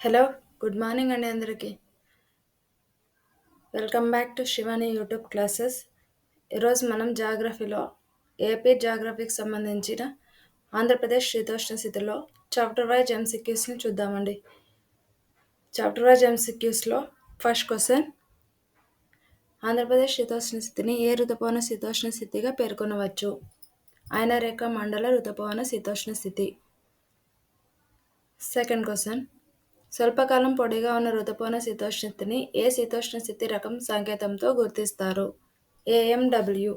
Hello, good morning అండి అందరికీ. Welcome back to Shivani YouTube classes. ఈరోజు మనం జాగ్రఫీలో ఏపీ జాగ్రఫీకి సంబంధించిన ఆంధ్రప్రదేశ్ శీతోష్ణ స్థితిలో చాప్టర్ వైజ్ ఎంసీక్యూస్ని చూద్దామండి. చాప్టర్ వైజ్ ఎంసీక్యూస్లో ఫస్ట్ క్వశ్చన్, ఆంధ్రప్రదేశ్ శీతోష్ణ స్థితిని ఏ ఋతుపవన శీతోష్ణ స్థితిగా పేర్కొనవచ్చు? ఆయనరేఖ మండల ఋతుపవన శీతోష్ణ స్థితి. సెకండ్ క్వశ్చన్, స్వల్పకాలం పొడిగా ఉన్న ఋతుపవన శీతోష్ణ స్థితిని ఏ శీతోష్ణ స్థితి రకం సంకేతంతో గుర్తిస్తారు? ఏఎండబ్ల్యూ.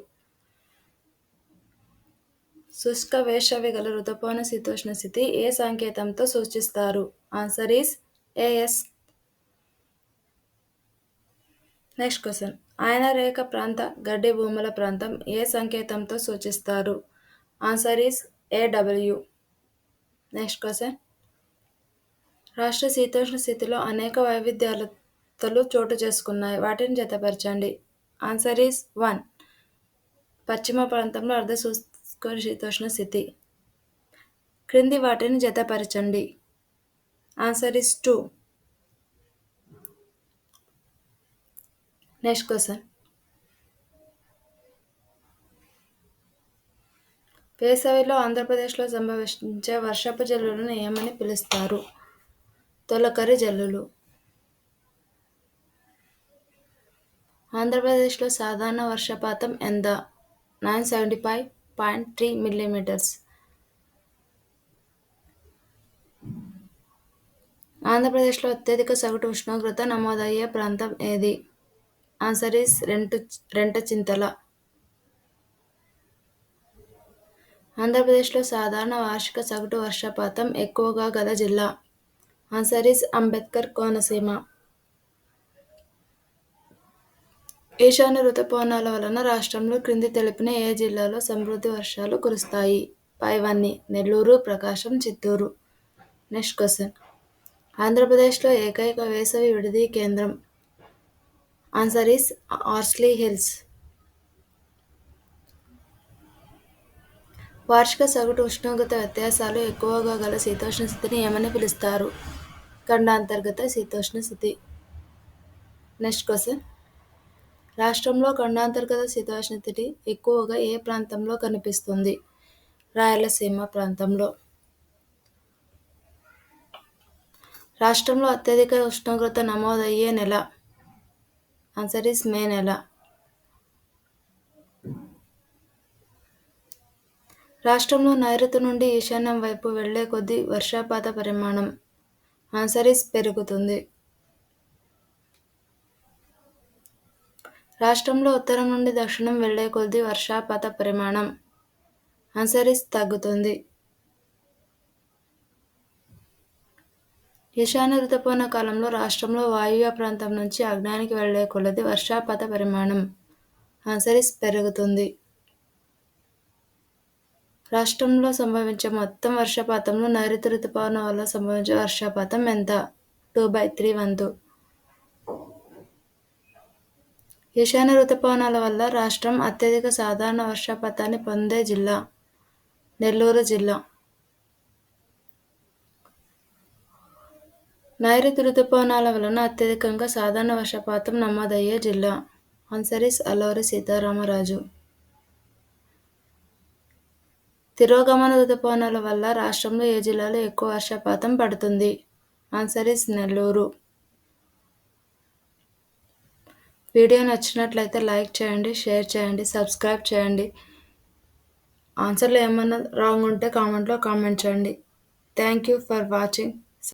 శుష్క వేసవి గల ఋతుపవన శీతోష్ణ స్థితి ఏ సంకేతంతో సూచిస్తారు? Answer is AS. Next question, ఆయన రేఖ ప్రాంత గడ్డి భూముల ప్రాంతం ఏ సంకేతంతో సూచిస్తారు? Answer is AW. Next question, రాష్ట్ర శీతోష్ణ స్థితిలో అనేక వైవిధ్యాలతలు చోటు చేసుకున్నాయి, వాటిని జతపరచండి. Answer is 1. పశ్చిమ ప్రాంతంలో అర్ధ శుష్క శీతోష్ణ స్థితి. క్రింది వాటిని జతపరచండి. Answer is 2. నెక్స్ట్ క్వశ్చన్, వేసవిలో ఆంధ్రప్రదేశ్లో సంభవించే వర్షపు జల్లులను ఏమని పిలుస్తారు? తొలకరి జల్లులు. ఆంధ్రప్రదేశ్లో సాధారణ వర్షపాతం ఎంత? 975.3 మిల్లీమీటర్స్. ఆంధ్రప్రదేశ్లో అత్యధిక సగటు ఉష్ణోగ్రత నమోదయ్యే ప్రాంతం ఏది? Answer is Rentachintala. ఆంధ్రప్రదేశ్లో సాధారణ వార్షిక సగటు వర్షపాతం ఎక్కువగా గల జిల్లా? Answer is Ambedkar Konaseema. ఈశాన్య ఋతుపవనాల వలన రాష్ట్రంలో క్రింది తెలిపిన ఏ జిల్లాలో సమృద్ధి వర్షాలు కురుస్తాయి? పైవన్నీ: నెల్లూరు, ప్రకాశం, చిత్తూరు. నెక్స్ట్ క్వశ్చన్, ఆంధ్రప్రదేశ్లో ఏకైక వేసవి విడిది కేంద్రం? Answer is Horsley hills. వార్షిక సగటు ఉష్ణోగ్రత వ్యత్యాసాలు ఎక్కువగా గల శీతోష్ణ స్థితిని ఏమని పిలుస్తారు? ఖండాంతర్గత శీతోష్ణ స్థితి. నెక్స్ట్ క్వశ్చన్, రాష్ట్రంలో ఖండాంతర్గత శీతోష్ణ స్థితి ఎక్కువగా ఏ ప్రాంతంలో కనిపిస్తుంది? రాయలసీమ ప్రాంతంలో. రాష్ట్రంలో అత్యధిక ఉష్ణోగ్రత నమోదయ్యే నెల? ఆన్సర్ ఈస్ మే నెల. రాష్ట్రంలో నైరుతి నుండి ఈశాన్యం వైపు వెళ్లే కొద్దీ వర్షపాత పరిమాణం? ఆన్సర్ ఈస్ పెరుగుతుంది. రాష్ట్రంలో ఉత్తరం నుండి దక్షిణం వెళ్లే కొద్దీ వర్షపాత పరిమాణం? ఆన్సర్ ఈస్ తగ్గుతుంది. ఈశాన్య ఋతుపవన కాలంలో రాష్ట్రంలో వాయువ్య ప్రాంతం నుంచి ఆగ్నేయానికి వెళ్లే కొలది వర్షపాత పరిమాణం? ఆన్సర్ ఈస్ పెరుగుతుంది. రాష్ట్రంలో సంభవించే మొత్తం వర్షపాతంలో నైరుతి ఋతుపవనం వల్ల సంభవించే వర్షపాతం ఎంత? 2/3 వంతు. ఈశాన్య ఋతుపవనాల వల్ల రాష్ట్రం అత్యధిక సాధారణ వర్షపాతాన్ని పొందే జిల్లా? నెల్లూరు జిల్లా. నైరుతి ఋతుపవనాల వలన అత్యధికంగా సాధారణ వర్షపాతం నమోదయ్యే జిల్లా? Answer is Alluri Sitaramaraju. తిరోగమన ఋతుపవనాల వల్ల రాష్ట్రంలో ఏ జిల్లాలో ఎక్కువ వర్షపాతం పడుతుంది? Answer is Nellore. వీడియో నచ్చినట్లయితే లైక్ చేయండి, షేర్ చేయండి, సబ్స్క్రైబ్ చేయండి. ఆన్సర్లు ఏమన్నా రాంగ్ ఉంటే కామెంట్లో కామెంట్ చేయండి. Thank you for watching.